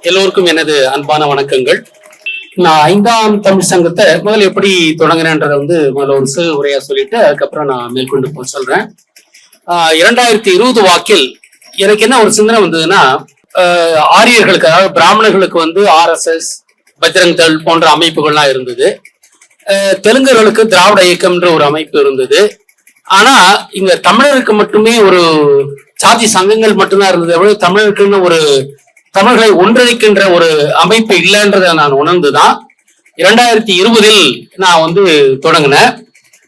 எல்லோருக்கும் எனது அன்பான வணக்கங்கள். நான் 5ஆம் தமிழ் சங்கத்தை முதல்ல எப்படி தொடங்குறேன்றதை முதல்ல ஒரு சிறு உரையா சொல்லிட்டு அதுக்கப்புறம் நான் மேற்கொண்டு சொல்றேன். 2020 வாக்கில் எனக்கு என்ன ஒரு சிந்தனை வந்ததுன்னா, ஆரியர்களுக்கு அதாவது பிராமணர்களுக்கு RSS, பஜ்ரங் தள் போன்ற அமைப்புகள்லாம் இருந்தது. தெலுங்கர்களுக்கு திராவிட இயக்கம்ன்ற ஒரு அமைப்பு இருந்தது. ஆனா இங்க தமிழருக்கு மட்டுமே ஒரு சாதி சங்கங்கள் மட்டும்தான் இருந்தது. தமிழருக்குன்னு ஒரு தமிழர்களை ஒன்றிணைக்கின்ற ஒரு அமைப்பு இல்லைன்றதை நான் உணர்ந்துதான் 2020 நான் தொடங்கினேன்.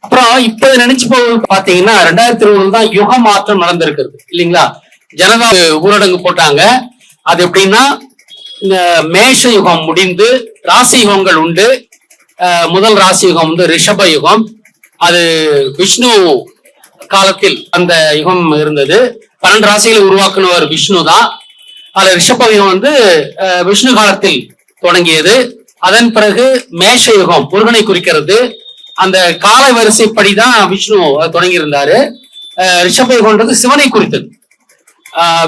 அப்புறம் இப்ப நினைச்சு போது பாத்தீங்கன்னா 2020 தான் யுக மாற்றம் நடந்திருக்கிறது இல்லைங்களா. ஜனதா ஊரடங்கு போட்டாங்க. அது எப்படின்னா, இந்த மேஷ யுகம் முடிந்து ராசி யுகங்கள் உண்டு. முதல் ராசி யுகம் ரிஷப யுகம். அது விஷ்ணு காலத்தில் அந்த யுகம் இருந்தது. 12 ராசிகளை உருவாக்குனவர் விஷ்ணு தான். அதுல ரிஷப யுகம் விஷ்ணு காலத்தில் தொடங்கியது. அதன் பிறகு மேஷ யுகம் முருகனை குறிக்கிறது. அந்த கால வரிசைப்படிதான் விஷ்ணு தொடங்கி இருந்தாரு. ரிஷப யுகம்ன்றது சிவனை குறித்தது.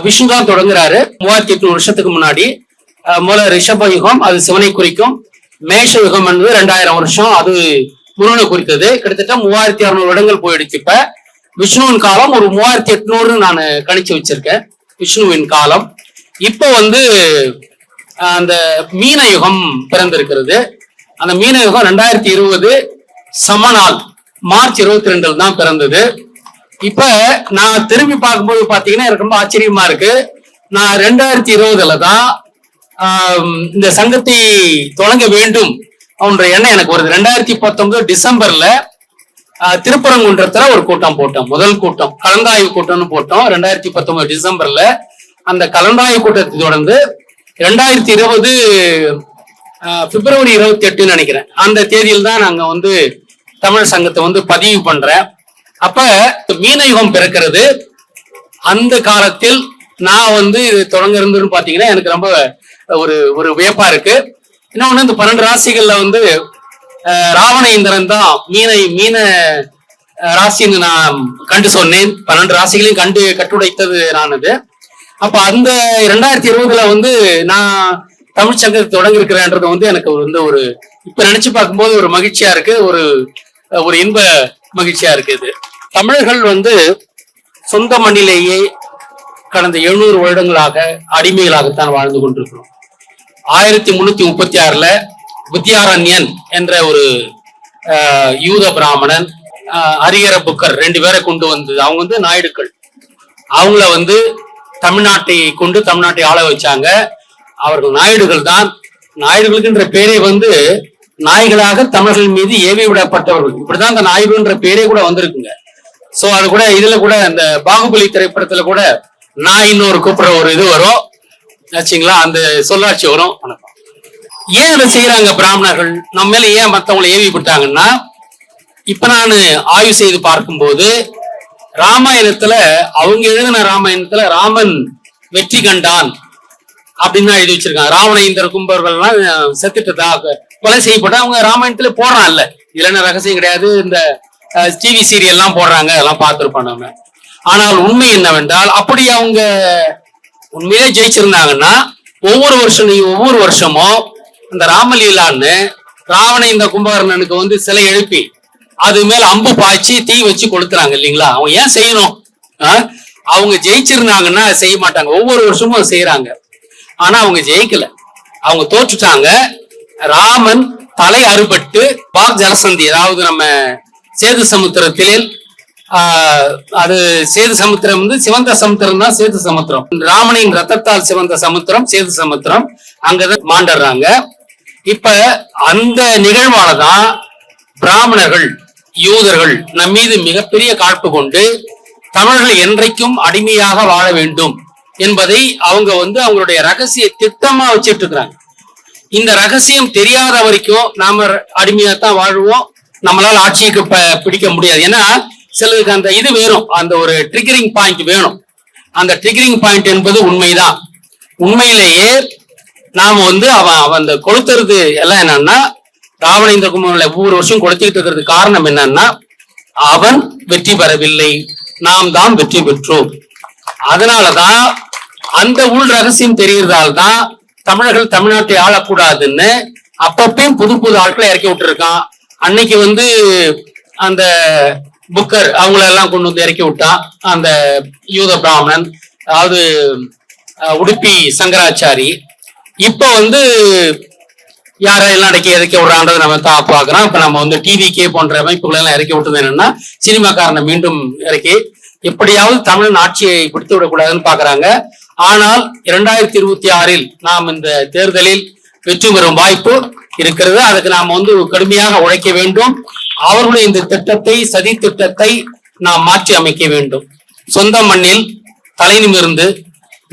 விஷ்ணு தான் தொடங்குறாரு 3800 வருஷத்துக்கு முன்னாடி. முதல்ல ரிஷப யுகம் அது சிவனை குறிக்கும். மேஷ யுகம் என்பது 2000 வருஷம், அது முருகனை குறித்தது. கிட்டத்தட்ட 3600 வருடங்கள் போயிடுச்சு. இப்ப விஷ்ணுவின் காலம் ஒரு 3800 நான் கணிச்சு வச்சிருக்கேன். விஷ்ணுவின் காலம் இப்ப அந்த மீன யுகம் பிறந்திருக்கிறது. அந்த மீன யுகம் 2020 சமநாள் மார்ச் 22 தான் பிறந்தது. இப்ப நான் திரும்பி பார்க்கும்போது பாத்தீங்கன்னா எனக்கு ரொம்ப ஆச்சரியமா இருக்கு. நான் 2020 தான் இந்த சங்கத்தை தொடங்க வேண்டும் அப்படின்ற எண்ணம் எனக்கு வருது. 2019 டிசம்பர்ல திருப்பரங்குன்றத்துல ஒரு கூட்டம் போட்டோம். முதல் கூட்டம் கலந்தாய்வு கூட்டம்னு போட்டோம் 2019 டிசம்பர்ல. அந்த கலந்தாய்வு கூட்டத்தை தொடர்ந்து 2020 பிப்ரவரி 28 நினைக்கிறேன், அந்த தேதியில் தான் நாங்க தமிழ் சங்கத்தை பதிவு பண்றேன். அப்ப மீன யுகம் பிறக்கிறது. அந்த காலத்தில் நான் இது தொடங்க இருந்துன்னு பாத்தீங்கன்னா எனக்கு ரொம்ப ஒரு வியப்பா இருக்கு. இன்னொன்னு இந்த 12 ராசிகள்ல ராவண இந்திரன் தான் மீன ராசின்னு நான் கண்டு சொன்னேன். 12 ராசிகளையும் கட்டுடைத்தது நான். அப்ப அந்த 2020 நான் தமிழ் சங்கத்தை தொடங்கி இருக்கிறேன்றது எனக்கு ஒரு இப்ப நினைச்சு பார்க்கும்போது ஒரு மகிழ்ச்சியா இருக்கு, ஒரு இன்ப மகிழ்ச்சியா இருக்கு. இது தமிழர்கள் சொந்த மண்ணிலேயே கடந்த 700 வருடங்களாக அடிமைகளாகத்தான் வாழ்ந்து கொண்டிருக்கிறோம். 1336 வித்யாரண்யன் என்ற ஒரு யூத பிராமணன், ஹரிஹர புக்கர் 2 பேரை கொண்டு வந்தது. அவங்க நாயுடுக்கள். அவங்கள தமிழ்நாட்டை கொண்டு தமிழ்நாட்டை ஆள வச்சாங்க. அவர்கள் நாயுடுகள் தான். நாயுடுகளுக்குன்ற பேரே நாய்களாக தமிழர்கள் மீது ஏவி விடப்பட்டவர்கள். இப்படிதான் அந்த நாயுடுன்ற பேரே கூட வந்திருக்குங்க. சோ அது கூட இதுல கூட அந்த பாகுபலி திரைப்படத்துல கூட நாயின்னு ஒரு கூப்பிடுற ஒரு இது வரும் ஆச்சுங்களா, அந்த சொல்லாட்சி வரும். வணக்கம். ஏன் அதை செய்யறாங்க பிராமணர்கள்? நம்ம மேல ஏன் மத்தவங்களை ஏவி விட்டாங்கன்னா, இப்ப நான் ஆய்வு செய்து பார்க்கும்போது ராமாயணத்துல அவங்க எழுதின ராமாயணத்துல ராமன் வெற்றி கண்டான் அப்படின்னு தான் எழுதி வச்சிருக்காங்க. ராவண இந்திர கும்பர்கள்லாம் செத்துட்டதா கொலை செய்யப்பட்ட அவங்க ராமாயணத்துல போடுறான்ல. இதுல என்ன ரகசியம் கிடையாது. இந்த டிவி சீரியல் எல்லாம் போடுறாங்க, அதெல்லாம் பார்த்திருப்போம் நம்ம. ஆனால் உண்மை என்னவென்றால், அப்படி அவங்க உண்மையிலே ஜெயிச்சிருந்தாங்கன்னா ஒவ்வொரு வருஷமும் இந்த ராமலீலான்னு ராவண இந்த கும்பகர்ணனுக்கு சிலை எழுப்பி அது மேல அம்பு பாய்ச்சி தீ வச்சு கொளுத்துறாங்க இல்லைங்களா. அவங்க ஏன் செய்யணும்? அவங்க ஜெயிச்சிருந்தாங்கன்னா செய்ய மாட்டாங்க. ஒவ்வொரு வருஷமும் செய்யறாங்க. ஆனா அவங்க ஜெயிக்கல, அவங்க தோற்றுட்டாங்க. ராமன் தலை அறுபட்டு பாக் ஜலசந்தி, அதாவது நம்ம சேது சமுத்திரத்தில், அது சேது சமுத்திரம் சிவந்த சமுத்திரம் தான் சேது சமுத்திரம். ராமனின் ரத்தத்தால் சிவந்த சமுத்திரம் சேது சமுத்திரம், அங்கதான் மாண்டறாங்க. இப்ப அந்த நிகழ்வாலதான் பிராமணர்கள் யூதர்கள் நம் மீது மிகப்பெரிய காழ்ப்பு கொண்டு தமிழர்கள் என்றைக்கும் அடிமையாக வாழ வேண்டும் என்பதை அவங்க அவங்களுடைய ரகசிய திட்டமா வச்சிட்டு இருக்கிறாங்க. இந்த ரகசியம் தெரியாத வரைக்கும் நாம அடிமையாத்தான் வாழ்வோம். நம்மளால ஆட்சிக்கு பிடிக்க முடியாது. ஏன்னா சிலருக்கு அந்த இது வேணும், அந்த ஒரு ட்ரிகரிங் பாயிண்ட் வேணும். அந்த ட்ரிகரிங் பாயிண்ட் என்பது உண்மைதான். உண்மையிலேயே நாம அவன் அந்த கொளுத்துறது எல்லாம் என்னன்னா, ராவண இந்த கும்பகர்ணனை ஒவ்வொரு வருஷம் கொளுத்திட்டு இருக்கிறது காரணம் என்னன்னா, அவன் வெற்றி பெறவில்லை, நாம் தான் வெற்றி பெற்றோம். அதனாலதான் அந்த உள் ரகசியம் தெரிகிறதால்தான் தமிழர்கள் தமிழ்நாட்டை ஆளக்கூடாதுன்னு அப்பப்பயும் புது புது ஆட்களை இறக்கி விட்டுருக்கான். அன்னைக்கு வந்து அந்த புக்கர் அவங்கள எல்லாம் கொண்டு வந்து இறக்கி விட்டான். அந்த யூத பிராமணன், அதாவது உடுப்பி சங்கராச்சாரி. இப்ப வந்து யாரெல்லாம் இறக்கி விடுறான்றதை நம்ம பார்க்கிறோம். இப்ப நம்ம வந்து டிவிகே போன்ற அமைப்புகள் எல்லாம் இறக்கி விட்டது என்னன்னா, சினிமாக்காரனை மீண்டும் இறக்கி எப்படியாவது தமிழன் ஆட்சியை பிடித்து விடக்கூடாதுன்னு பாக்குறாங்க. ஆனால் 2026 நாம் இந்த தேர்தலில் வெற்றி பெறும் வாய்ப்பு இருக்கிறது. அதுக்கு நாம் வந்து கடுமையாக உழைக்க வேண்டும். அவர்களுடைய இந்த திட்டத்தை, சதி திட்டத்தை நாம் மாற்றி அமைக்க வேண்டும். சொந்த மண்ணில் தலை நிமிர்ந்து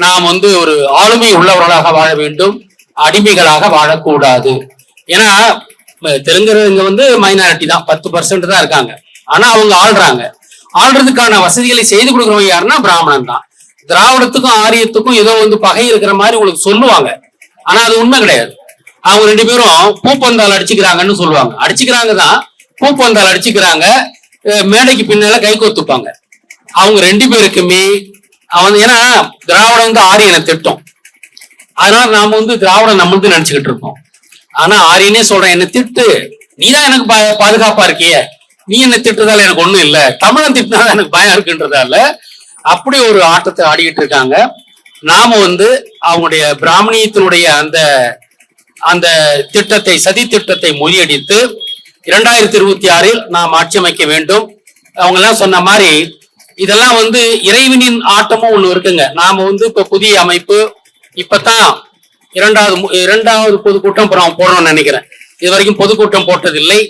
நாம் வந்து ஒரு ஆளுமை உள்ளவர்களாக வாழ வேண்டும், அடிமைகளாக வாழக்கூடாது. ஏன்னா தெலுங்குங்க வந்து மைனாரிட்டி தான், 10% தான் இருக்காங்க. ஆனா அவங்க ஆள்றதுக்கான வசதிகளை செய்து கொடுக்குறவங்க யாருன்னா பிராமணன் தான். திராவிடத்துக்கும் ஆரியத்துக்கும் ஏதோ வந்து பகை இருக்கிற மாதிரி உங்களுக்கு சொல்லுவாங்க. ஆனா அது உண்மை கிடையாது. அவங்க 2 பேரும் பூப்பந்தால் அடிச்சுக்கிறாங்கன்னு சொல்லுவாங்க. அடிச்சுக்கிறாங்க தான், பூப்பந்தால் அடிச்சுக்கிறாங்க, மேடைக்கு பின்னால கை கோத்துப்பாங்க. அவங்க 2 பேருக்குமே ஏன்னா திராவிடம் வந்து ஆரியனை திட்டம். அதனால நாம வந்து திராவிடம் நம்மளுக்கு நினைச்சுக்கிட்டு இருக்கோம். ஆனா ஆரியனே சொல்றேன், என்ன திட்டு, நீதான் எனக்கு பாதுகாப்பா இருக்கிய, நீ என்ன திட்டுறதால எனக்கு ஒண்ணும் இல்லை, தமிழன் திட்டினாதான் எனக்கு பயம் இருக்குன்றதால அப்படி ஒரு ஆட்டத்தை ஆடிக்கிட்டு இருக்காங்க. நாம வந்து அவங்களுடைய பிராமணியத்தினுடைய அந்த திட்டத்தை, சதி திட்டத்தை முறியடித்து 2026 நாம் ஆட்சி அமைக்க வேண்டும். அவங்க எல்லாம் சொன்ன மாதிரி இதெல்லாம் வந்து இறைவனின் ஆட்டமும் ஒண்ணு இருக்குங்க. நாம வந்து இப்ப புதிய அமைப்பு இப்பதான் இரண்டாவது பொதுக்கூட்டம் போடணும்னு நினைக்கிறேன். இது வரைக்கும் பொதுக்கூட்டம் போட்டதில்லை.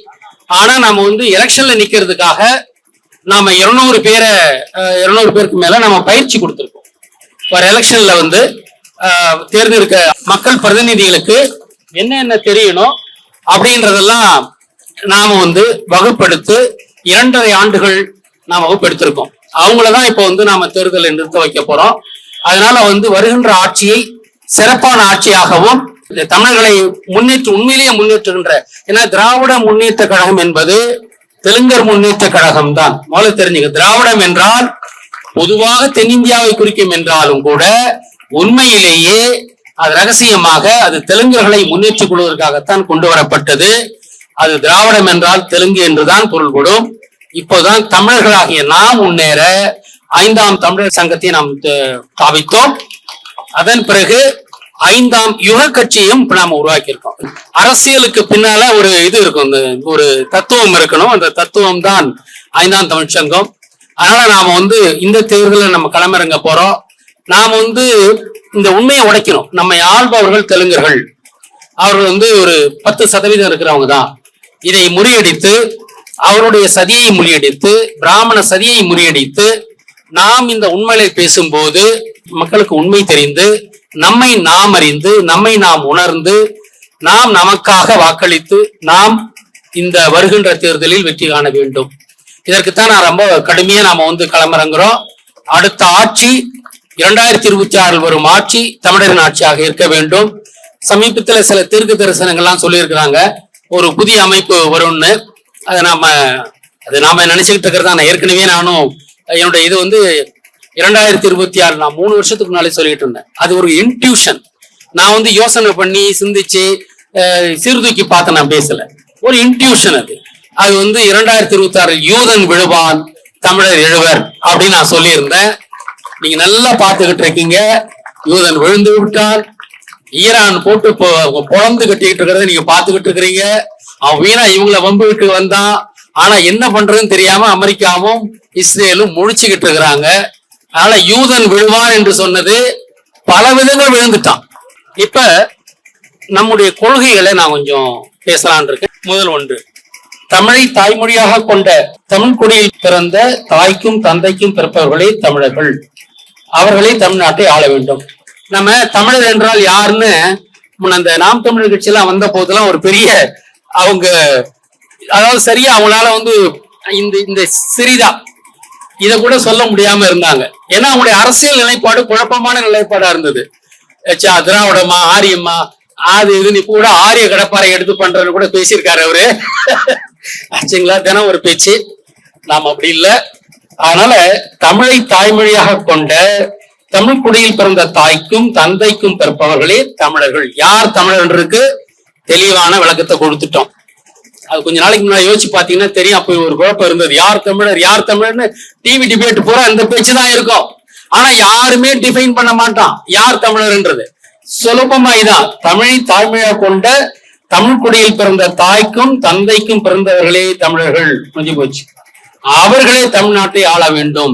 ஆனா நாம வந்து எலெக்ஷன்ல நிக்கிறதுக்காக நாம 200 பேருக்கு மேல நம்ம பயிற்சி கொடுத்திருக்கோம். ஒரு எலெக்ஷன்ல வந்து தேர்ந்தெடுக்க மக்கள் பிரதிநிதிகளுக்கு என்ன தெரியணும் அப்படின்றதெல்லாம் நாம வந்து வகுப்பெடுத்து 2.5 ஆண்டுகள் நாம் வகுப்பெடுத்திருக்கோம். அவங்களதான் இப்ப வந்து நாம தேர்தலை நிறுத்த வைக்க போறோம். அதனால வந்து வருகின்ற ஆட்சியை சிறப்பான ஆட்சியாகவும் தமிழர்களை உண்மையிலேயே முன்னேற்றுகின்ற, ஏன்னா திராவிட முன்னேற்ற கழகம் என்பது தெலுங்கர் முன்னேற்ற கழகம் தான். முதல்ல தெரிஞ்சுங்க, திராவிடம் என்றால் பொதுவாக தென்னிந்தியாவை குறிக்கும் என்றாலும் கூட உண்மையிலேயே அது ரகசியமாக அது தெலுங்கர்களை முன்னேற்றிக் கொள்வதற்காகத்தான் கொண்டு வரப்பட்டது. அது திராவிடம் என்றால் தெலுங்கு என்றுதான் பொருள்படும். இப்போதான் தமிழர்களாகிய நாம் முன்னேற 5ஆம் தமிழர் சங்கத்தை நாம் ஸ்தாபித்தோம். அதன் பிறகு 5ஆம் யுக கட்சியும் இப்ப நாம உருவாக்கியிருக்கோம். அரசியலுக்கு பின்னால ஒரு இது இருக்கும், ஒரு தத்துவம் இருக்கணும். அந்த தத்துவம் தான் 5ஆம் தமிழ் சங்கம். அதனால நாம வந்து இந்த தேர்தலில் நம்ம களமிறங்க போறோம். நாம வந்து இந்த உண்மையை உடைக்கணும். நம்ம ஆள்பவர்கள் தெலுங்கர்கள், அவர்கள் வந்து ஒரு 10% இருக்கிறவங்க தான். இதை முறியடித்து, அவருடைய சதியை முறியடித்து, பிராமண சதியை முறியடித்து நாம் இந்த உண்மையை பேசும்போது மக்களுக்கு உண்மை தெரிந்து, நம்மை நாம் அறிந்து, நம்மை நாம் உணர்ந்து, நாம் நமக்காக வாக்களித்து நாம் இந்த வருகின்ற தேர்தலில் வெற்றி காண வேண்டும். இதற்குத்தான் நான் ரொம்ப கடுமையா நாம வந்து களமிறங்குறோம். அடுத்த ஆட்சி 2026 வரும் ஆட்சி தமிழரின் ஆட்சியாக இருக்க வேண்டும். சமீபத்தில் சில தீர்க்க தரிசனங்கள்லாம் சொல்லியிருக்கிறாங்க, ஒரு புதிய அமைப்பு வரும்னு. அதை நாம நினைச்சுக்கிட்டு இருக்கிறதா. நான் ஏற்கனவே நானும் என்னுடைய இது வந்து 2026 நான் 3 வருஷத்துக்கு முன்னாலே சொல்லிட்டு இருந்தேன். அது ஒரு இன்ட்யூஷன். நான் வந்து யோசனை பண்ணி சிந்திச்சு சீர்தூக்கி பார்த்து நான் பேசல, ஒரு இன்ட்யூஷன். அது வந்து 2026 யூதன் விழுவான் தமிழர் எழுவர் அப்படின்னு நான் சொல்லியிருந்தேன். நீங்க நல்லா பார்த்துக்கிட்டு இருக்கீங்க. யூதன் விழுந்து விட்டால், ஈரான் போட்டு பொழந்து கட்டிக்கிட்டு இருக்கிறத நீங்க பார்த்துக்கிட்டு இருக்கிறீங்க. அவன் வீணா இவங்களை வம்புக்கிட்டு வந்தான். ஆனா என்ன பண்றதுன்னு தெரியாம அமெரிக்காவும் இஸ்ரேலும் முழிச்சுக்கிட்டு இருக்கிறாங்க. அதனால யூதன் விழுவான் என்று சொன்னது பல விதங்கள் விழுந்துட்டான். இப்ப நம்முடைய கொள்கைகளை நான் கொஞ்சம் பேசலான் இருக்கேன். முதல் ஒன்று, தமிழை தாய்மொழியாக கொண்ட தமிழ் குடியில் பிறந்த தாய்க்கும் தந்தைக்கும் பிறப்பவர்களே தமிழர்கள். அவர்களே தமிழ்நாட்டை ஆள வேண்டும். நம்ம தமிழர் என்றால் யாருன்னு அந்த நாம் தமிழர் கட்சியெல்லாம் வந்த போதெல்லாம் ஒரு பெரிய அவங்க, அதாவது சரியா அவங்களால வந்து இந்த சிறிதா இத கூட சொல்ல முடியாம இருந்தாங்க. ஏன்னா அவங்களுடைய அரசியல் நிலைப்பாடு குழப்பமான நிலைப்பாடா இருந்தது. திராவிடமா ஆரியம்மா அது இதுன்னு கூட ஆரிய கடப்பாறை எடுத்து பண்றன்னு கூட பேசியிருக்காரு அவரு. ஆச்சுங்களா, தினம் ஒரு பேச்சு. நாம் அப்படி இல்லை. அதனால தமிழை தாய்மொழியாக கொண்ட தமிழ் குடியில் பிறந்த தாய்க்கும் தந்தைக்கும் பிறப்பவர்களே தமிழர்கள். யார் தமிழர்களுக்கு தெளிவான விளக்கத்தை கொடுத்துட்டோம். அது கொஞ்ச நாளைக்கு முன்னாடி யோசிச்சு பாத்தீங்கன்னா தெரியும். அப்போ ஒரு குழப்பம் இருந்தது, யார் தமிழர் யார் தமிழர்னு. டிவி டிபேட் பூரா அந்த பேச்சு தான் இருக்கும். ஆனா யாருமே டிஃபைன் பண்ண மாட்டான் யார் தமிழர்ன்றது. சுலபமா இதான், தமிழை தாய்மையா கொண்ட தமிழ் குடியில் பிறந்த தாய்க்கும் தந்தைக்கும் பிறந்தவர்களே தமிழர்கள். முடிஞ்சு போச்சு. அவர்களே தமிழ்நாட்டை ஆள வேண்டும்,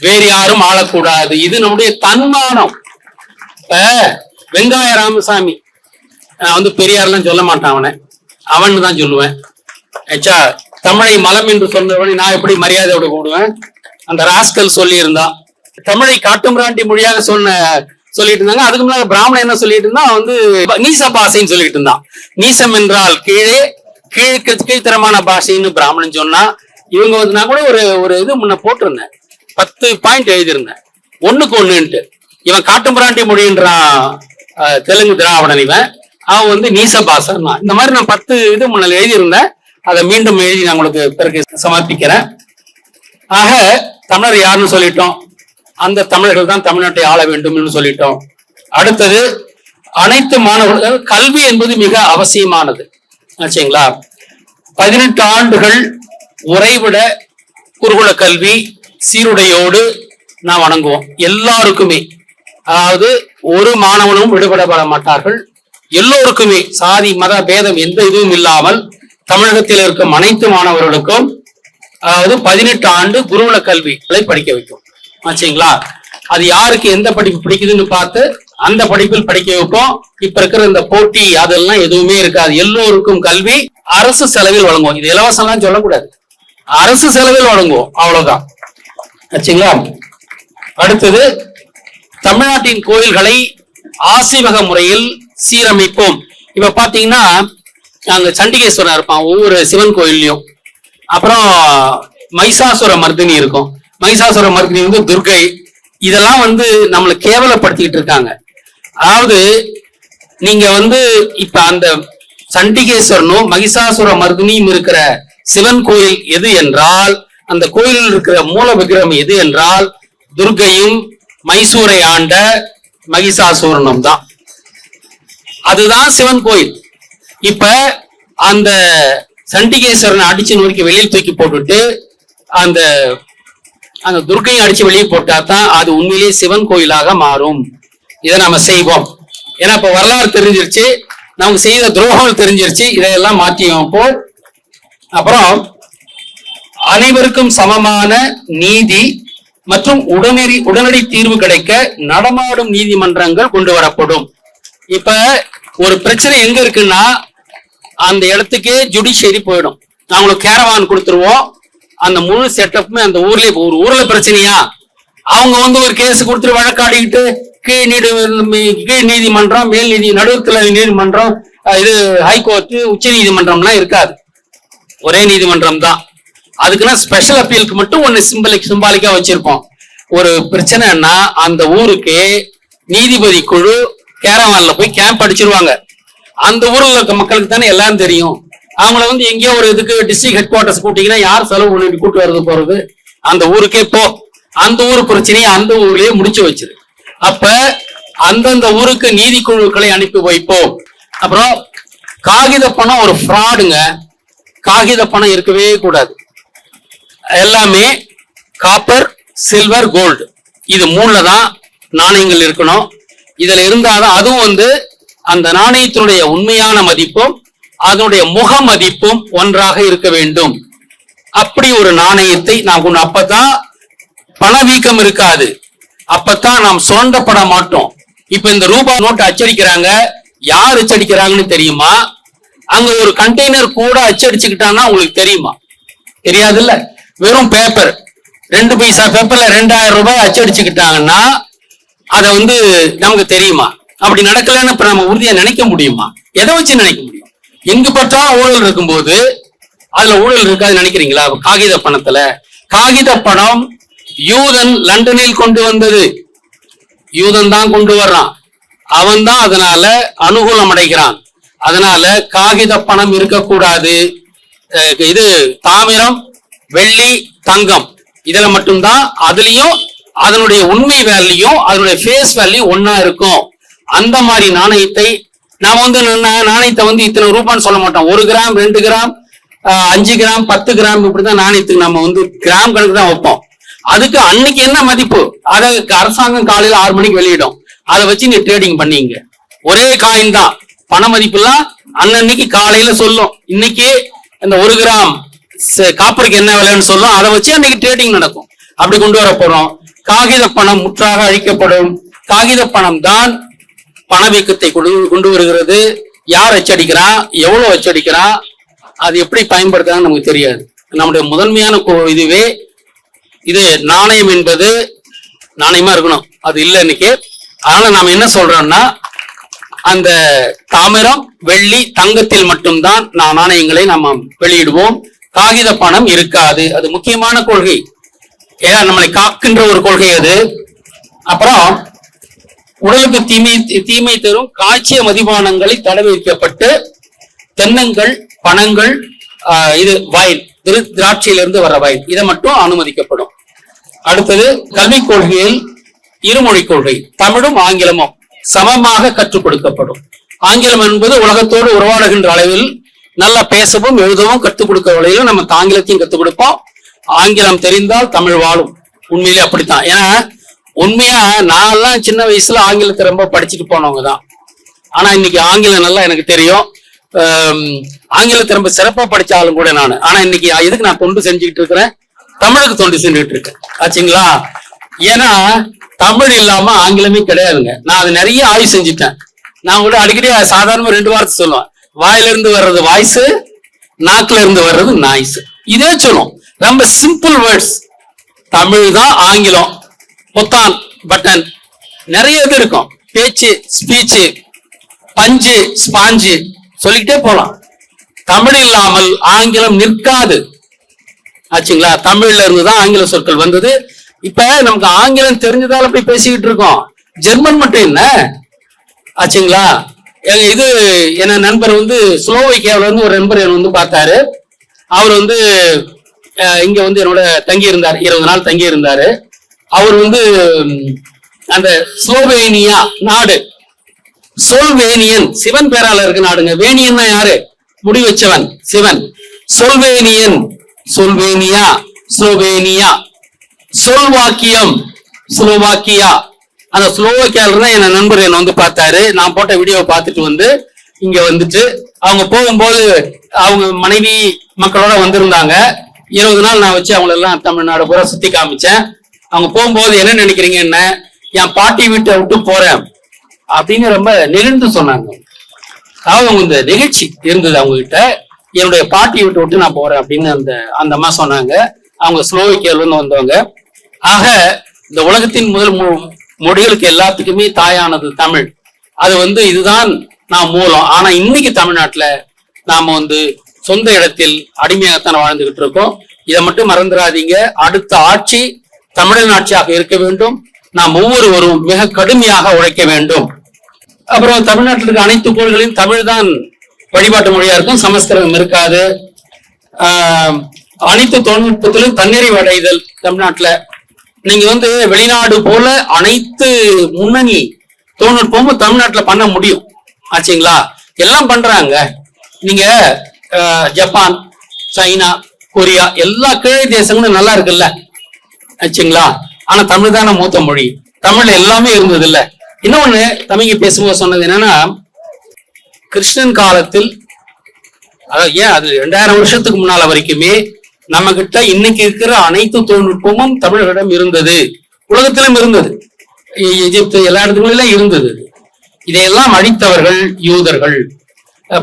வேறு யாரும் ஆளக்கூடாது. இது நம்முடைய தன்மானம். இப்ப வெங்காய ராமசாமி, நான் வந்து பெரியார்லாம் சொல்ல மாட்டான், அவன் தான் சொல்லுவேன். ஆச்சா, தமிழை மலம் என்று சொன்னவனை நான் எப்படி மரியாதையோட கூடுவேன்? அந்த ராஸ்கல் சொல்லி இருந்தான். தமிழை காட்டுமிராண்டி மொழியாக சொல்லிட்டு இருந்தாங்க. அதுக்கு முன்னாடி பிராமணன் என்ன சொல்லிட்டு இருந்தான், வந்து நீச பாஷைன்னு சொல்லிட்டு இருந்தான். நீசம் என்றால் கீழே, கீழ்த்தரமான பாஷைன்னு பிராமணன் சொன்னா. இவங்க வந்து நான் கூட ஒரு இது முன்ன போட்டிருந்தேன், 10 பாயிண்ட் எழுதியிருந்தேன், 1க்கு 1ன்ட்டு. இவன் காட்டுமிராண்டி மொழின்றான் தெலுங்கு திராவிடன், அவன் வந்து நீச பாஷன்னா. இந்த மாதிரி நான் 10 இது முன்னாள் எழுதியிருந்தேன். அதை மீண்டும் எழுதி நான் உங்களுக்கு பிறகு சமர்ப்பிக்கிறேன். ஆக தமிழர் யாருன்னு சொல்லிட்டோம், அந்த தமிழர்கள் தான் தமிழ்நாட்டை ஆள வேண்டும் சொல்லிட்டோம். அடுத்தது, அனைத்து மாணவர்கள் கல்வி என்பது மிக அவசியமானது. ஆச்சுங்களா? 18 ஆண்டுகள் உறைவிட குருகுல கல்வி சீருடையோடு நாம் வணங்குவோம் எல்லாருக்குமே. அதாவது ஒரு மாணவனும் விடுபடப்பட மாட்டார்கள். எல்லோருக்குமே சாதி மத பேதம் எந்த இதுவும் இல்லாமல் தமிழகத்தில் இருக்கும் அனைத்து மாணவர்களுக்கும் அதாவது 18 ஆண்டு குருகுல கல்விகளை படிக்க வைக்கும். ஆச்சுங்களா? அது யாருக்கு எந்த படிப்பு பிடிக்குதுன்னு பார்த்து அந்த படிப்பில் படிக்க வைப்போம். இப்ப இருக்கிற இந்த போட்டி அதெல்லாம் எதுவுமே இருக்காது. எல்லோருக்கும் கல்வி அரசு செலவில் வழங்குவோம். இது இலவசம்லாம் சொல்லக்கூடாது, அரசு செலவில் வழங்குவோம், அவ்வளவுதான். ஆச்சுங்களா? அடுத்தது, தமிழ்நாட்டின் கோயில்களை ஆசீவக முறையில் சீரமைப்போம். இப்ப பாத்தீங்கன்னா அங்க சண்டிகேஸ்வரன் இருப்பான் ஒவ்வொரு சிவன் கோயில்லையும். அப்புறம் மைசாசுர மர்தினி இருக்கும். மைசாசுர மர்தினி வந்து துர்கை. இதெல்லாம் வந்து நம்மளை கேவலப்படுத்திட்டு இருக்காங்க. அதாவது நீங்க வந்து இப்ப அந்த சண்டிகேஸ்வரனும் மகிஷாசுர மர்தினியும் இருக்கிற சிவன் கோயில் எது என்றால், அந்த கோயிலில் இருக்கிற மூல விக்கிரகம் எது என்றால் துர்கையும் மைசூரை ஆண்ட மகிஷாசுரனும் தான். அதுதான் சிவன் கோயில். இப்ப அந்த சண்டிகேஸ்வரனை அடிச்சு நோக்கி வெளியில் தூக்கி போட்டுட்டு அந்த அந்த துர்கையை அடிச்சு வெளியே போட்டா தான் அது உண்மையிலேயே சிவன் கோயிலாக மாறும். இதை நம்ம செய்வோம். ஏன்னா இப்ப வரலாறு தெரிஞ்சிருச்சு, நமக்கு செய்த துரோகம் தெரிஞ்சிருச்சு. இதையெல்லாம் மாற்றி வைப்போம். அப்புறம் அனைவருக்கும் சமமான நீதி மற்றும் உடனடி தீர்வு கிடைக்க நடமாடும் நீதிமன்றங்கள் கொண்டு வரப்படும். இப்ப ஒரு பிரச்சனை எங்க இருக்குன்னா அந்த இடத்துக்கே ஜுடிஷியரி போயிடும். நான் உங்களுக்கு கேரவான் கொடுத்துருவோம். அந்த முழு செட்டப்புமே அந்த ஊர்லயே, ஒரு ஊர்ல பிரச்சனையா அவங்க வந்து ஒரு கேஸ் கொடுத்துட்டு வழக்காடிக்கிட்டு கீழ் நீதிமன்றம், மேல் நடுவுல நீதிமன்றம், இது ஹைகோர்ட், உச்ச நீதிமன்றம்லாம் இருக்காது, ஒரே நீதிமன்றம் தான். அதுக்குன்னா ஸ்பெஷல் அப்பீலுக்கு மட்டும் ஒன்னு சிம்பாலிக்கா வச்சிருக்கோம். ஒரு பிரச்சனைன்னா அந்த ஊருக்கு நீதிபதி குழு கேரவான்ல போய் கேம்ப் அடிச்சிருவாங்க. அந்த ஊர்ல இருக்க மக்களுக்கு தானே எல்லாம் தெரியும். அவங்கள வந்து எங்கேயோ ஒரு இதுக்கு டிஸ்ட்ரிக்ட் ஹெட் குவார்டர்ஸ் கூட்டிங்கன்னா யார் செலவு பண்ணிட்டு கூட்டு வர்றது போறது? அந்த ஊருக்கே போ, அந்த ஊர் பிரச்சனையை அந்த ஊர்லயே முடிச்சு வச்சிரு. அப்ப அந்தந்த ஊருக்கு நீதி குழுக்களை அனுப்பி வைப்போம். அப்புறம் காகித பணம் ஒரு ஃப்ராடுங்க. காகித பணம் இருக்கவே கூடாது. எல்லாமே காப்பர், சில்வர், கோல்டு, இது 3ல தான் நாணயங்கள் இருக்கணும். இதுல இருந்தாதான் அதுவும் வந்து அந்த நாணயத்தினுடைய உண்மையான மதிப்பும் அதனுடைய முக மதிப்பும் ஒன்றாக இருக்க வேண்டும். அப்படி ஒரு நாணயத்தை நாம் அப்பதான் பணவீக்கம் இருக்காது, அப்பதான் நாம் சுரண்டப்பட மாட்டோம். இப்ப இந்த ரூபாய் நோட்டு அச்சடிக்கிறாங்க, யார் அச்சடிக்கிறாங்கன்னு தெரியுமா? அங்க ஒரு கண்டெய்னர் கூட அச்சடிச்சுக்கிட்டான்னா உங்களுக்கு தெரியுமா? தெரியாதுல்ல. வெறும் பேப்பர், 2 பைசா பேப்பர்ல 2000 ரூபாய் அச்சடிச்சுக்கிட்டாங்கன்னா அதை வந்து நமக்கு தெரியுமா? அப்படி நடக்கலன்னு இப்ப நம்ம உறுதியா நினைக்க முடியுமா? எதை வச்சு நினைக்க முடியும்? எங்கு பார்த்தாலும் ஊழல் இருக்கும்போது அதுல ஊழல் இருக்காது நினைக்கிறீங்களா? காகித பணத்துல, காகித பணம் யூதன் லண்டனில் கொண்டு வந்தது. யூதன் தான் கொண்டு வர்றான், அவன் தான் அதனால அனுகூலம் அடைகிறான். அதனால காகித பணம் இருக்கக்கூடாது. இது தாமிரம், வெள்ளி, தங்கம், இதுல மட்டும்தான். அதுலயும் அதனுடைய உண்மை வேல்யூயும் அதனுடைய ஃபேஸ் வேல்யூ ஒன்னா இருக்கும். அந்த மாதிரி நாணயத்தை நாம வந்து நாணயத்தை வந்து இத்தனை ரூபான்னு சொல்ல மாட்டோம். 1 கிராம் 2 கிராம் 5 கிராம் 10 கிராம் இப்படிதான் நாணயத்துக்கு நம்ம வந்து கிராம் கணக்கு தான் வைப்போம். அதுக்கு அன்னைக்கு என்ன மதிப்பு அதை அரசாங்கம் காலையில 6 மணிக்கு வெளியிடும். அதை வச்சு நீ ட்ரேடிங் பண்ணீங்க. ஒரே காயின் தான், பண மதிப்புலாம் அன்னன்னைக்கு காலையில சொல்லும். இன்னைக்கு இந்த 1 கிராம் காப்பருக்கு என்ன விலைன்னு சொல்லும். அதை வச்சு அன்னைக்கு ட்ரேடிங் நடக்கும். அப்படி கொண்டு வர போறோம். காகித பணம் முற்றாக அழிக்கப்படும். காகித பணம் தான் பணவீக்கத்தை கொண்டு வருகிறது. யார் அச்சடிக்கிறான், எவ்வளவு அச்சடிக்கிறான், அது எப்படி பயன்படுத்துறான்னு நமக்கு தெரியாது. நம்முடைய முதன்மையான இதுவே இது நாணயம் என்பது நாணயமா இருக்கணும். அது இல்லை இன்னைக்கு. அதனால நாம என்ன சொல்றோம்னா, அந்த தாமிரம் வெள்ளி தங்கத்தில் மட்டும்தான் நாணயங்களை நம்ம வெளியிடுவோம். காகித பணம் இருக்காது. அது முக்கியமான கொள்கை. ஏன்னா நம்மளை காக்கின்ற ஒரு கொள்கை அது. அப்புறம் உடலுக்கு தீமை தரும் காய்ச்சிய மதிபானங்களை தடை வைக்கப்பட்டு தென்னங்கள் பணங்கள் இது வயல் திராட்சையிலிருந்து வர வயல் இதை மட்டும் அனுமதிக்கப்படும். அடுத்தது கல்விக் கொள்கையில் இருமொழி கொள்கை. தமிழும் ஆங்கிலமும் சமமாக கற்றுக் கொடுக்கப்படும். ஆங்கிலம் என்பது உலகத்தோடு உறவாடுகின்ற அளவில் நல்லா பேசவும் எழுதவும் கற்றுக் கொடுக்க வழியிலும் நம்ம ஆங்கிலத்தையும் கற்றுக் கொடுப்போம். ஆங்கிலம் தெரிந்தால் தமிழ் வாழும். உண்மையிலே அப்படித்தான். ஏன்னா உண்மையா நான் எல்லாம் சின்ன வயசுல ஆங்கிலத்தை ரொம்ப படிச்சுட்டு போனவங்க தான். ஆனா இன்னைக்கு ஆங்கிலம் நல்லா எனக்கு தெரியும். ஆங்கிலத்தை ரொம்ப சிறப்பா படிச்சாலும் கூட நான். ஆனா இன்னைக்கு எதுக்கு நான் தொண்டு செஞ்சுக்கிட்டு இருக்கிறேன்? தமிழுக்கு தொண்டு செஞ்சுக்கிட்டு இருக்கேன். ஆச்சுங்களா? ஏன்னா தமிழ் இல்லாம ஆங்கிலமே கிடையாதுங்க. நான் அது நிறைய ஆய்வு செஞ்சுட்டேன். நான் கூட அடிக்கடி சாதாரணமா 2 வார்த்தை சொல்லுவேன். வாயில இருந்து வர்றது வாய்ஸ், நாக்குல இருந்து வர்றது நாய்ஸ். இதே சொல்லும். ரொம்ப சிம்பிள் வேர்ட்ஸ். தமிழ் தான் ஆங்கிலம். பொத்தான் பட்டன் நிறைய இது இருக்கும். பேச்சு ஸ்பீச்சு, பஞ்சு ஸ்பாஞ்சு சொல்லிக்கிட்டே போலாம். தமிழ் இல்லாமல் ஆங்கிலம் நிற்காது. ஆச்சுங்களா? தமிழ்ல இருந்துதான் ஆங்கில சொற்கள் வந்தது. இப்ப நமக்கு ஆங்கிலம் தெரிஞ்சதால அப்படி பேசிக்கிட்டு இருக்கோம். ஜெர்மன் மட்டும் என்ன ஆச்சுங்களா? இது என்ன நண்பர் வந்து ஸ்லோவைக்கியாவில இருந்து ஒரு நண்பர் என்ன வந்து பார்த்தாரு. அவர் வந்து இங்க வந்து என்னோட தங்கி இருந்தார். 20 நாள் தங்கி இருந்தாரு. அவர் வந்து அந்த ஸ்லோவேனியா நாடு, சோல்வேனியன் சிவன் பேரால இருக்கு நாடுங்க. வேணியன் யாரு? முடி வச்சவன் சிவன். சோல்வேனியன், சோல்வேனியா, ஸ்லோவேனியா. சோல்வாக்கியம், ஸ்லோவாக்கியா. அந்த ஸ்லோவாக்கியால தான் என் நண்பர் என்ன வந்து பார்த்தாரு. நான் போட்ட வீடியோவை பார்த்துட்டு வந்து இங்க வந்துட்டு அவங்க போகும்போது அவங்க மனைவி மக்களோட வந்திருந்தாங்க. 20 நாள் நான் வச்சு அவங்களெல்லாம் தமிழ்நாடு பூரா சுத்தி காமிச்சேன். அவங்க போகும்போது என்ன நினைக்கிறீங்க, என்ன என் பாட்டி வீட்டை விட்டு போறேன் அப்படின்னு ரொம்ப நெகிழ்ந்து சொன்னாங்க. அவங்க இந்த நிகழ்ச்சி இருந்தது அவங்க கிட்ட. என்னுடைய பாட்டி வீட்டை விட்டு நான் போறேன் அப்படின்னு அந்த அம்மா சொன்னாங்க. அவங்க ஸ்லோவேக்கியால இருந்து வந்தவங்க. ஆக இந்த உலகத்தின் முதல் மொழிகளுக்கு எல்லாத்துக்குமே தாயானது தமிழ். அது வந்து இதுதான் நான் மூலம். ஆனா இன்னைக்கு தமிழ்நாட்டுல நாம வந்து சொந்த இடத்தில் அடிமையாகத்தான் வாழ்ந்துகிட்டு இருக்கோம். இதை மட்டும் மறந்துடாதீங்க. அடுத்த ஆட்சி தமிழன் ஆட்சியாக இருக்க வேண்டும். நாம் ஒவ்வொருவரும் மிக கடுமையாக உழைக்க வேண்டும். அப்புறம் தமிழ்நாட்டில் இருக்க அனைத்து கோள்களிலும் தமிழ் தான் வழிபாட்டு மொழியா இருக்கும். சமஸ்கிருதம் இருக்காது. அனைத்து தொழில்நுட்பத்திலும் தன்னிறைவு அடைதல் தமிழ்நாட்டுல. நீங்க வந்து வெளிநாடு போல அனைத்து முன்னணி தொழில்நுட்பமும் தமிழ்நாட்டுல பண்ண முடியும். ஆச்சுங்களா? எல்லாம் பண்றாங்க. நீங்க ஜப்பான், சைனா, கொரியா எல்லா கீழே தேசங்களும் நல்லா இருக்குல்ல. ஆச்சுங்களா? ஆனா தமிழ் தானே மூத்த மொழி. தமிழ்ல எல்லாமே இருந்தது இல்ல. இன்னொன்னு தமிழ் பேசும்போது சொன்னது என்னன்னா, கிருஷ்ணன் காலத்தில் ஏன் அது 2000 வருஷத்துக்கு முன்னால வரைக்குமே நம்ம கிட்ட இன்னைக்கு இருக்கிற அனைத்து தொழில்நுட்பமும் தமிழர்களிடம் இருந்தது. உலகத்திலும் இருந்தது. எகிப்து எல்லா இடத்துகளிலும் இருந்தது. இதையெல்லாம் அழித்தவர்கள் யூதர்கள்.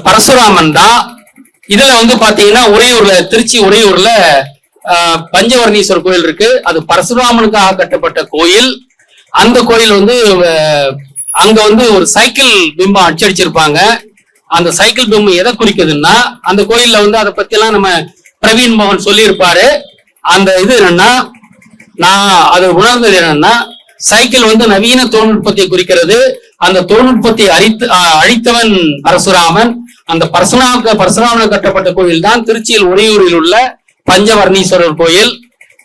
பரசுராமன் தான். இதுல வந்து பாத்தீங்கன்னா உறையூர்ல, திருச்சி உறையூர்ல பஞ்சவர்ணீஸ்வரர் கோயில் இருக்கு. அது பரசுராமனுக்காக கட்டப்பட்ட கோயில். அந்த கோயில் வந்து அங்க வந்து ஒரு சைக்கிள் பிம்பம் அச்சடிச்சிருப்பாங்க. அந்த சைக்கிள் பிம்பம் எதை குறிக்குதுன்னா, அந்த கோயில்ல வந்து அதை பத்தி எல்லாம் நம்ம பிரவீன் மோகன் சொல்லி இருப்பாரு. அந்த இது என்னன்னா, நான் அதை உணர்ந்தது என்னன்னா, சைக்கிள் வந்து நவீன தொழில்நுட்பத்தை குறிக்கிறது. அந்த தொழில்நுட்பத்தை அழித்தவன் பரசுராமன். அந்த பரசுராமனுக்கு கட்டப்பட்ட கோயில் தான் திருச்சியில் உறையூரில் உள்ள பஞ்சவர்ணீஸ்வரர் கோயில்.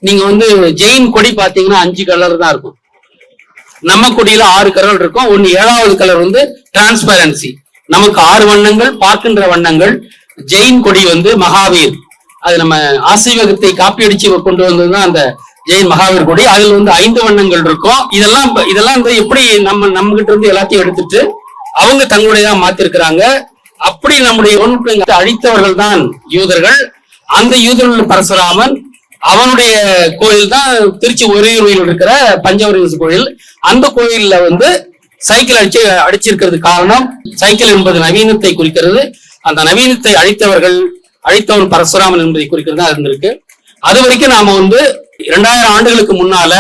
நீங்க வந்து ஜெயின் கொடி பாத்தீங்கன்னா 5 கலர் தான் இருக்கும். நம்ம கொடியில 6 கலர் இருக்கும். ஒன்னு 7வது கலர் வந்து டிரான்ஸ்பரன்சி. நமக்கு 6 வண்ணங்கள், பார்க்கின்ற வண்ணங்கள். ஜெயின் கொடி வந்து மகாவீர், அது நம்ம ஆசீவகத்தை காப்பி அடிச்சு கொண்டு வந்ததுதான் அந்த ஜெயின் மகாவீர் கொடி. அதுல வந்து 5 வண்ணங்கள் இருக்கும். இதெல்லாம் வந்து எப்படி நம்ம கிட்ட இருந்து எல்லாத்தையும் எடுத்துட்டு அவங்க தங்களுடையதான் மாத்திருக்கிறாங்க. அப்படி நம்முடைய தொழில்நுட்பங்களை அழித்தவர்கள் தான் யூதர்கள். அந்த யூதர்கள் பரசுராமன், அவனுடைய கோயில் தான் திருச்சி உறையூரில் இருக்கிற பஞ்சவரீச கோயில். அந்த கோயில்ல வந்து சைக்கிள் அடிச்சிருக்கிறது காரணம், சைக்கிள் என்பது நவீனத்தை குறிக்கிறது. அந்த நவீனத்தை அழித்தவன் பரசுராமன் என்பதை குறிக்கிறது தான் இருந்திருக்கு. அது வரைக்கும் நாம வந்து 2000 ஆண்டுகளுக்கு முன்னால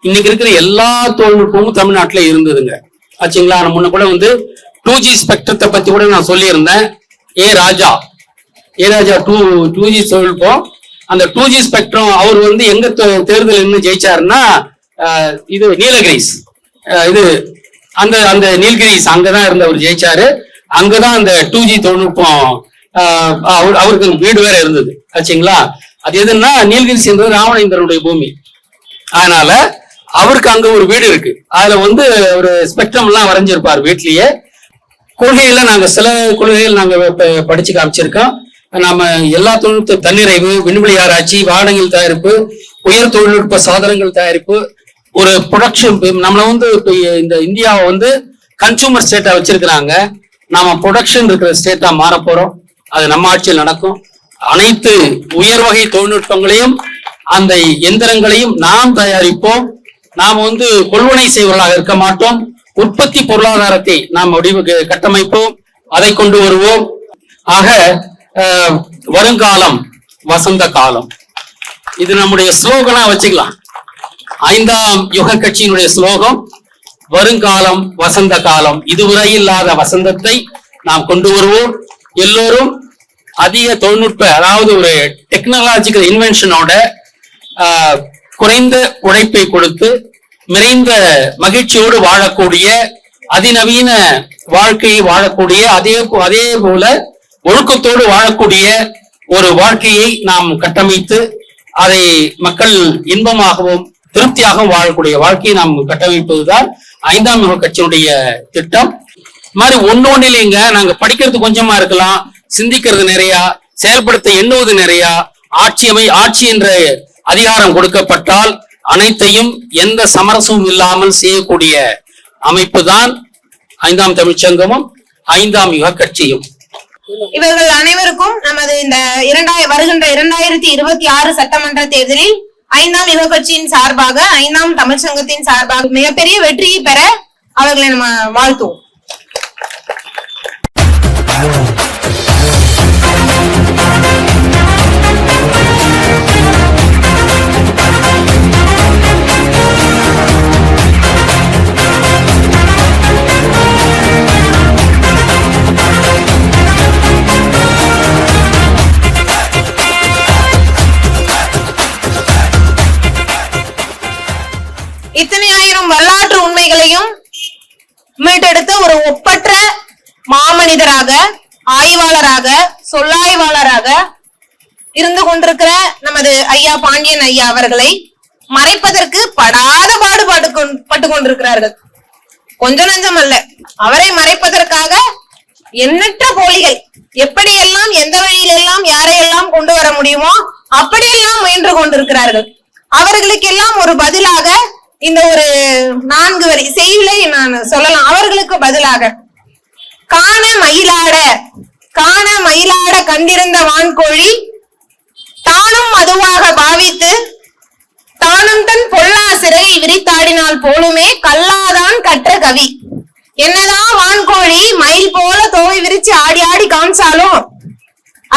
இன்னைக்கு இருக்கிற எல்லா தொழில்நுட்பமும் தமிழ்நாட்டுல இருந்ததுங்க ஆச்சுங்களா. நான் முன்ன கூட வந்து 2G ஸ்பெக்ட்ரத்தை பத்தி கூட நான் சொல்லியிருந்தேன். ஏ ராஜா 2G தொழில்நுட்பம். அந்த 2G ஸ்பெக்ட்ரம் அவர் வந்து எங்க தேர்தல் இன்னும் ஜெயிச்சாருன்னா இது நீலகிரிஸ், இது அந்த நீலகிரிஸ் அங்கதான் இருந்து அவர் ஜெயிச்சாரு. அங்கதான் அந்த 2G தொழில்நுட்பம் அவருக்கு வீடு வேற இருந்தது ஆச்சுங்களா. அது எதுன்னா நீலகிரிஸ் என்பது ராவணேந்திரனுடைய பூமி. அதனால அவருக்கு அங்க ஒரு வீடு இருக்கு. அதுல வந்து ஒரு ஸ்பெக்ட்ரம் எல்லாம் வரைஞ்சிருப்பார் வீட்லயே. கொள்கையில நாங்க சில கொள்கைகள் நாங்க படிச்சு காமிச்சிருக்கோம். நாம எல்லா தொழில்நுட்ப தன்னிறைவு, விண்வெளி ஆராய்ச்சி, வாகனங்கள் தயாரிப்பு, உயர் தொழில்நுட்ப சாதனங்கள் தயாரிப்பு, ஒரு ப்ரொடக்ஷன். நம்மள வந்து இந்த இந்தியாவை வந்து கன்சூமர் ஸ்டேட்டா வச்சிருக்கிறாங்க. நாம ப்ரொடக்ஷன் இருக்கிற ஸ்டேட்டா மாற போறோம். அது நம்ம ஆட்சியில் நடக்கும். அனைத்து உயர் வகை தொழில்நுட்பங்களையும் அந்த எந்திரங்களையும் நாம் தயாரிப்போம். நாம் வந்து கொள்வனை செய்வர்களாக இருக்க மாட்டோம். உற்பத்தி பொருளாதாரத்தை நாம் கட்டமைப்போம், அதை கொண்டு வருவோம். ஆக வருங்காலம் வசந்த காலம், இது நம்முடைய ஸ்லோகனா வச்சுக்கலாம். 5ஆம் யுக கட்சியினுடைய ஸ்லோகம் வருங்காலம் வசந்த காலம். இதுவரை இல்லாத வசந்தத்தை நாம் கொண்டு வருவோம். எல்லோரும் அதிக தொழில்நுட்ப, அதாவது ஒரு டெக்னாலஜிக்கல் இன்வென்ஷனோட குறைந்த உழைப்பை கொடுத்து நிறைந்த மகிழ்ச்சியோடு வாழக்கூடிய, அதிநவீன வாழ்க்கையை வாழக்கூடிய, அதே போல ஒழுக்கத்தோடு வாழக்கூடிய ஒரு வாழ்க்கையை நாம் கட்டமைத்து அதை மக்கள் இன்பமாகவும் திருப்தியாகவும் வாழக்கூடிய வாழ்க்கையை நாம் கட்டமைப்பதுதான் 5ஆம் யுக கட்சியினுடைய திட்டம். மாதிரி ஒண்ணு இல்லைங்க. நாங்க படிக்கிறது கொஞ்சமா இருக்கலாம், சிந்திக்கிறது நிறைய, செயல்படுத்த எண்ணுவது நிறைய. ஆட்சி என்ற அதிகாரம் கொடுக்கப்பட்டால் அனைத்தையும் எந்த சமரசமும் இல்லாமல் செய்யக்கூடிய அமைப்பு தான் 5ஆம் தமிழ்ச்சங்கமும் 5ஆம் யுக கட்சியும். இவர்கள் அனைவருக்கும் நமது இந்த வருகின்ற 2026 சட்டமன்ற தேர்தலில் 5ஆம் யுக கட்சியின் சார்பாக, 5ஆம் தமிழ்ச்சங்கத்தின் சார்பாக மிகப்பெரிய வெற்றியை பெற அவர்களை நம்ம வாழ்த்துவோம். இத்தனை ஆயிரம் வரலாற்று உண்மைகளையும் மீட்டெடுத்த ஒரு ஒப்பற்ற மாமனிதராக, ஆய்வாளராக, சொல்லாய்வாளராக இருந்து கொண்டிருக்கிற நமது ஐயா பாண்டியன் ஐயா அவர்களை மறைப்பதற்கு படாத பாடுபட்டு கொண்டிருக்கிறார்கள். கொஞ்சம் நஞ்சம் அல்ல. அவரை மறைப்பதற்காக எண்ணற்ற போலிகள் எப்படியெல்லாம், எந்த வழியிலெல்லாம், யாரையெல்லாம் கொண்டு வர முடியுமோ அப்படியெல்லாம் முயன்று கொண்டிருக்கிறார்கள். அவர்களுக்கெல்லாம் ஒரு பதிலாக இந்த ஒரு 4 வரி செய்திகளை நான் சொல்லலாம். அவர்களுக்கு பதிலாக காண மயிலாட கண்டிருந்த வான்கோழி தானும் அதுவாக பாவித்து தானும் தன் பொல்லா சிறையை விரித்தாடினால் போலுமே கல்லாதான் கற்ற கவி. என்னதான் வான்கோழி மயில் போல தோவை விரிச்சு ஆடி ஆடி காமிச்சாலும்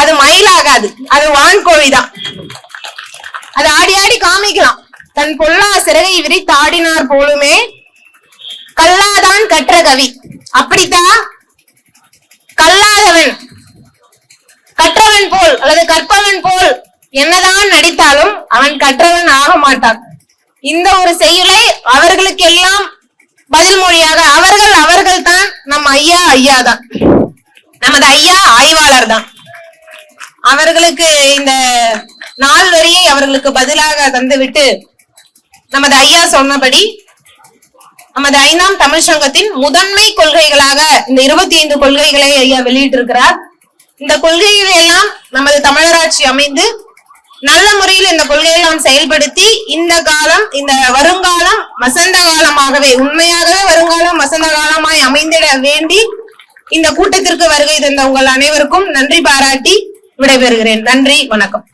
அது மயிலாகாது, அது வான்கோழிதான். அது ஆடி ஆடி காமிக்கலாம். தன் பொல்லா சிறகை விரித்தாடினார் போலுமே கல்லாதான் கற்ற கவி. அப்படித்தான் கல்லாதவன் கற்றவன் போல் அல்லது கற்பவன் போல் என்னதான் நடித்தாலும் அவன் கற்றவன் ஆக மாட்டான். இந்த ஒரு செய்யுளை அவர்களுக்கு எல்லாம் பதில் மொழியாக அவர்கள் தான் நம் ஐயா தான், நமது ஐயா ஆய்வாளர் தான். அவர்களுக்கு இந்த நாள் வரியை அவர்களுக்கு பதிலாக தந்துவிட்டு நமது ஐயா சொன்னபடி நமது 5ஆம் தமிழ் சங்கத்தின் முதன்மை கொள்கைகளாக இந்த 25 கொள்கைகளை ஐயா வெளியிட்டிருக்கிறார். இந்த கொள்கைகளை எல்லாம் நமது தமிழராட்சி அமைந்து நல்ல முறையில் இந்த கொள்கையை நாம் செயல்படுத்தி இந்த காலம், இந்த வருங்காலம் வசந்த காலமாகவே, உண்மையாகவே வருங்காலம் வசந்த காலமாய் அமைந்திட வேண்டி இந்த கூட்டத்திற்கு வருகை தந்த உங்கள் அனைவருக்கும் நன்றி பாராட்டி விடைபெறுகிறேன். நன்றி, வணக்கம்.